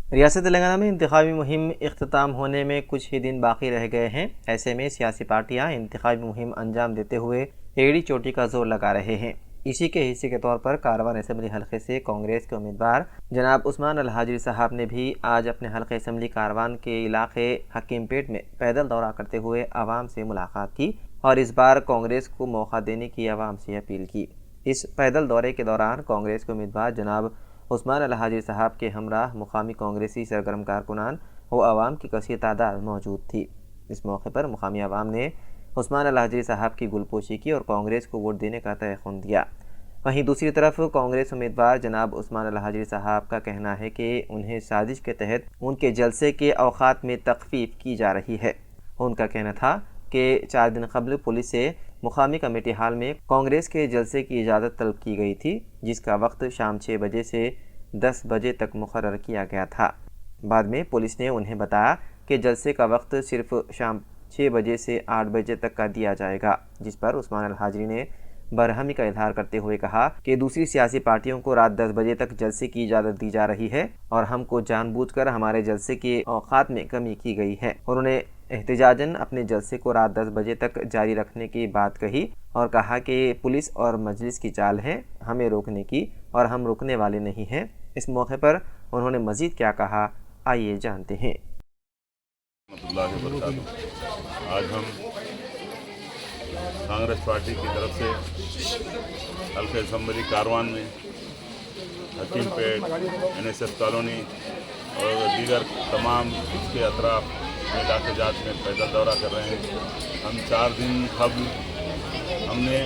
रियासत तेलंगाना में इंतखाबी मुहिम इख्तिताम होने में कुछ ही दिन बाकी रह गए हैं। ऐसे में सियासी पार्टियां इंतखाबी मुहिम अंजाम देते हुए एड़ी चोटी का जोर लगा रहे हैं। इसी के हिस्से के तौर पर कारवान असम्बली हलके से कांग्रेस के उम्मीदवार जनाब उस्मान अल हाजिरी साहब ने भी आज अपने हलके असम्बली कारवान के इलाके हकीमपेट में पैदल दौरा करते हुए आवाम से मुलाकात की और इस बार कांग्रेस को मौका देने की आवाम से अपील की। इस पैदल दौरे के दौरान कांग्रेस के उम्मीदवार जनाब उस्मान अल हाजिरी साहब के हमराह मुकामी कांग्रेसी सरगर्म कारकुनान व आवाम की कसीर तादाद मौजूद थी। इस मौके पर मुकामी आवाम ने उस्मान अल हाजिरी साहब की गुलपोशी की और कांग्रेस को वोट देने का तयख़ुन दिया। वहीं दूसरी तरफ कांग्रेस उम्मीदवार जनाब उस्मान अल हाजिरी साहब का कहना है कि उन्हें साजिश के तहत उनके जलसे के औकात में तख़फ़ीफ़ की जा रही है। उनका कहना था कि 4 दिन कबल पुलिस से मुकामी कमेटी हाल में कांग्रेस के जलसे की इजाज़त तलब की गई थी, जिसका वक्त शाम 6 बजे से 10 बजे तक मुकर्रर किया गया था। बाद में पुलिस ने उन्हें बताया कि जलसे का वक्त सिर्फ शाम 6 बजे से 8 बजे तक का दिया जाएगा, जिस पर उस्मान अल हाजिरी ने बरहमी का इजहार करते हुए कहा कि दूसरी सियासी पार्टियों को रात 10 बजे तक जलसे की इजाज़त दी जा रही है और हमको जानबूझकर हमारे जलसे के औकात में कमी की गई है। उन्होंने एहतिजाजन अपने जलसे को रात 10 बजे तक जारी रखने की बात कही और कहा कि पुलिस और मजलिस की चाल है हमें रोकने की और हम रुकने वाले नहीं हैं। इस मौके पर उन्होंने मज़ीद क्या कहा, आइए जानते हैं। आज हम कांग्रेस पार्टी की तरफ से हल्के असम्बली कारवान में हकीमपेट, NSF कॉलोनी और दीगर तमाम इसके अतराफ में इलाके जात में पैदल दौरा कर रहे हैं। हम 4 दिन कबल हमने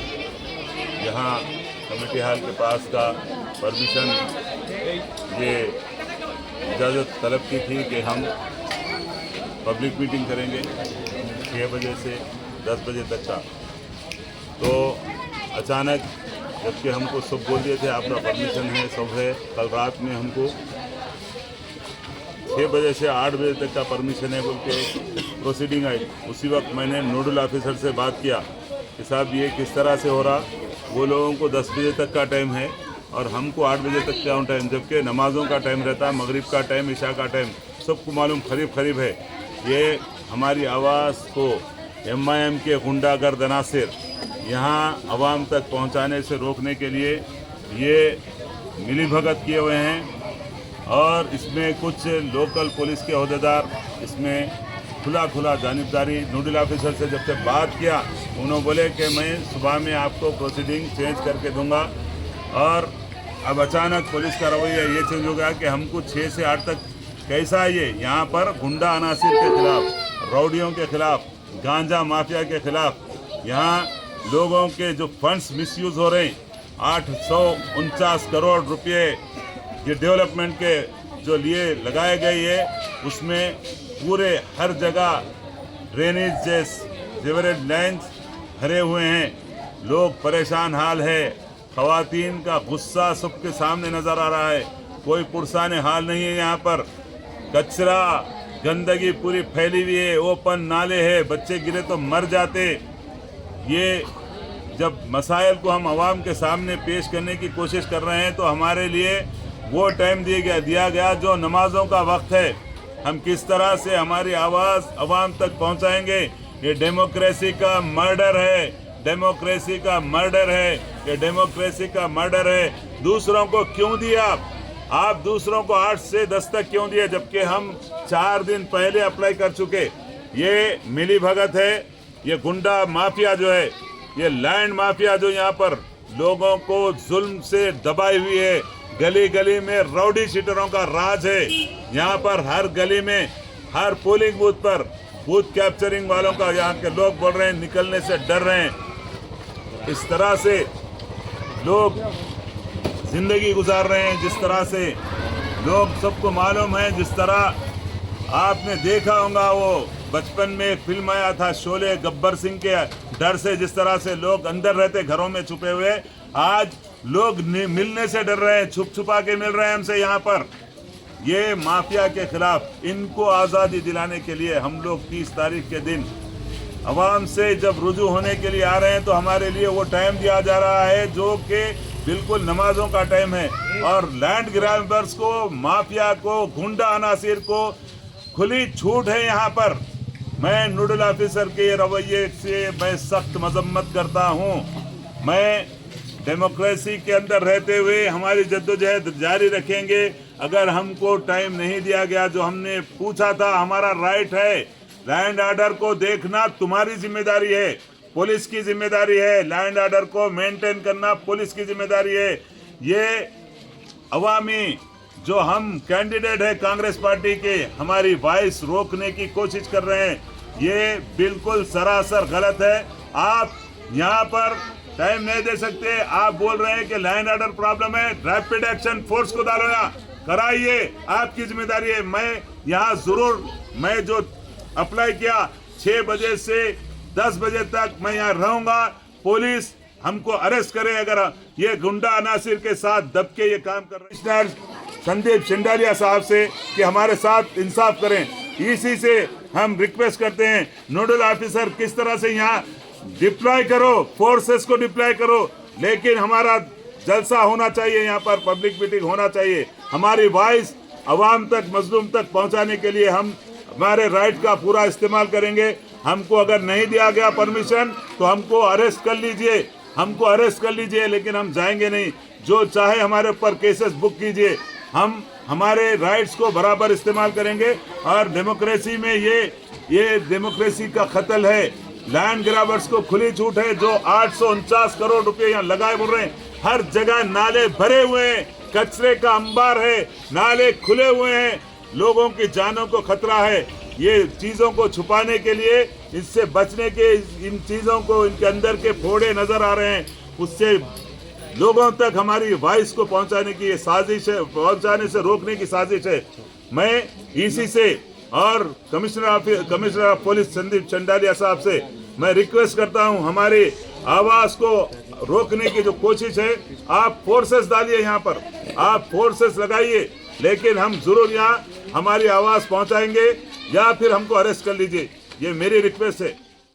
यहाँ कमेटी हाल के पास का परमिशन ये इजाज़त तलब की थी कि हम पब्लिक मीटिंग करेंगे 6 बजे से 10 बजे तक का। तो अचानक जबकि हमको सब बोल दिए थे आपका परमिशन है, सब है, कल रात में हमको 6 बजे से 8 बजे तक का परमिशन है बोल के प्रोसीडिंग आई। उसी वक्त मैंने नोडल ऑफिसर से बात किया कि साहब ये किस तरह से हो रहा, वो लोगों को 10 बजे तक का टाइम है और हमको 8 बजे तक का टाइम, जबकि नमाज़ों का टाइम रहता है, मगरिब का टाइम, इशा का टाइम, सबको मालूम करीब है। ये हमारी आवाज़ को MIM के गुंडागर्द अनासिर यहाँ आवाम तक पहुँचाने से रोकने के लिए ये मिलीभगत किए हुए हैं और इसमें कुछ लोकल पुलिस के अहदेदार इसमें खुला जानिबदारी। नोडल ऑफिसर से जब तक बात किया उन्होंने बोले कि मैं सुबह में आपको प्रोसीडिंग चेंज करके दूंगा और अब अचानक पुलिस का रवैया ये चेंज हो गया कि हमको 6 से 8 तक कैसा है ये यहाँ पर गुंडा अनासिर के खिलाफ, रौडियों के खिलाफ, गांजा माफिया के खिलाफ, यहाँ लोगों के जो फंड्स मिसयूज़ हो रहे हैं, 849 करोड़ रुपए ये डेवलपमेंट के जो लिए लगाए गए है, उसमें पूरे हर जगह ड्रेनेज सीवरेज लाइन्स भरे हुए हैं। लोग परेशान हाल है, ख़वातीन का गुस्सा सबके सामने नज़र आ रहा है, कोई पुरसान हाल नहीं है। यहाँ पर कचरा गंदगी पूरी फैली हुई है, ओपन नाले है, बच्चे गिरे तो मर जाते। ये जब मसाइल को हम आवाम के सामने पेश करने की कोशिश कर रहे हैं तो हमारे लिए वो टाइम दिया गया जो नमाज़ों का वक्त है। हम किस तरह से हमारी आवाज़ आवाम तक पहुंचाएंगे? ये डेमोक्रेसी का मर्डर है, डेमोक्रेसी का मर्डर है, ये डेमोक्रेसी का मर्डर है। दूसरों को क्यों दिया आप दूसरों को 8 से 10 तक क्यों दिए, जबकि हम 4 दिन पहले अप्लाई कर चुके? ये मिली भगत है, ये गुंडा माफिया जो है, ये लैंड माफिया जो यहाँ पर लोगों को जुल्म से दबाई हुई है। गली गली में राउडी शीटरों का राज है। यहाँ पर हर गली में, हर पोलिंग बूथ पर बूथ कैप्चरिंग वालों का यहाँ के लोग बोल रहे हैं निकलने से डर रहे हैं। इस तरह से लोग जिंदगी गुजार रहे हैं, जिस तरह से लोग सबको मालूम है। जिस तरह आपने देखा होगा वो बचपन में एक फिल्म आया था शोले, गब्बर सिंह के डर से जिस तरह से लोग अंदर रहते घरों में छुपे हुए, आज लोग मिलने से डर रहे हैं, छुप छुपा के मिल रहे हैं हमसे। यहाँ पर ये माफिया के खिलाफ इनको आज़ादी दिलाने के लिए हम लोग 30 तारीख के दिन आवाम से जब रुजू होने के लिए आ रहे हैं तो हमारे लिए वो टाइम दिया जा रहा है जो कि बिल्कुल नमाजों का टाइम है और लैंड ग्रैबर्स को, माफिया को, गुंडा अनासिर को खुली छूट है यहाँ पर। मैं नोडल ऑफिसर के रवैये से मैं सख्त मजम्मत करता हूँ। मैं डेमोक्रेसी के अंदर रहते हुए हमारी जद्दोजहद जारी रखेंगे। अगर हमको टाइम नहीं दिया गया जो हमने पूछा था, हमारा राइट है। लैंड ऑर्डर को देखना तुम्हारी जिम्मेदारी है, पुलिस की जिम्मेदारी है। लैंड ऑर्डर को मेंटेन करना पुलिस की जिम्मेदारी है। ये अवामी जो हम कैंडिडेट है कांग्रेस पार्टी के, हमारी वॉइस रोकने की कोशिश कर रहे हैं, ये बिल्कुल सरासर गलत है। आप यहाँ पर टाइम नहीं दे सकते। आप बोल रहे हैं कि लैंड ऑर्डर प्रॉब्लम है, रैपिड एक्शन फोर्स को डालो यहाँ, कराइए, आपकी जिम्मेदारी है। मैं यहाँ जरूर, मैं जो अप्लाई किया 6 बजे से 10 बजे तक मैं यहाँ रहूंगा। पुलिस हमको अरेस्ट करे अगर ये गुंडा अनासिर के साथ दबके ये काम कर रहे हैं। संदीप चंडालिया साहब से कि हमारे साथ इंसाफ करें, इसी से हम रिक्वेस्ट करते हैं। नोडल ऑफिसर किस तरह से यहाँ डिप्लॉय करो, फोर्सेस को डिप्लॉय करो, लेकिन हमारा जलसा होना चाहिए, यहाँ पर पब्लिक मीटिंग होना चाहिए। हमारी वॉइस अवाम तक, मजलूम तक पहुँचाने के लिए हम हमारे राइट का पूरा इस्तेमाल करेंगे। हमको अगर नहीं दिया गया परमिशन तो हमको अरेस्ट कर लीजिए, हमको अरेस्ट कर लीजिए, लेकिन हम जाएंगे नहीं। जो चाहे हमारे ऊपर केसेस बुक कीजिए, हम हमारे राइट्स को बराबर इस्तेमाल करेंगे। और डेमोक्रेसी में ये डेमोक्रेसी का खतल है। लैंड ग्रैबर्स को खुली छूट है, जो 849 करोड़ रुपए यहाँ लगाए बोल रहे हैं। हर जगह नाले भरे हुए हैं, कचरे का अंबार है, नाले खुले हुए हैं, लोगों की जानों को खतरा है। ये चीज़ों को छुपाने के लिए, इससे बचने के, इन चीज़ों को, इनके अंदर के फोड़े नजर आ रहे हैं, उससे लोगों तक हमारी वॉइस को पहुंचाने की ये साजिश है, पहुंचाने से रोकने की साजिश है। मैं ईसी से और commissioner of police Sandeep Chandalia साहब से मैं रिक्वेस्ट करता हूं, हमारी आवाज़ को रोकने की जो कोशिश है, आप फोर्सेस डालिए, यहाँ पर आप फोर्सेस लगाइए, लेकिन हम जरूर यहाँ हमारी आवाज़ पहुंचाएंगे, या फिर हमको अरेस्ट कर लीजिए। ये मेरी रिक्वेस्ट है।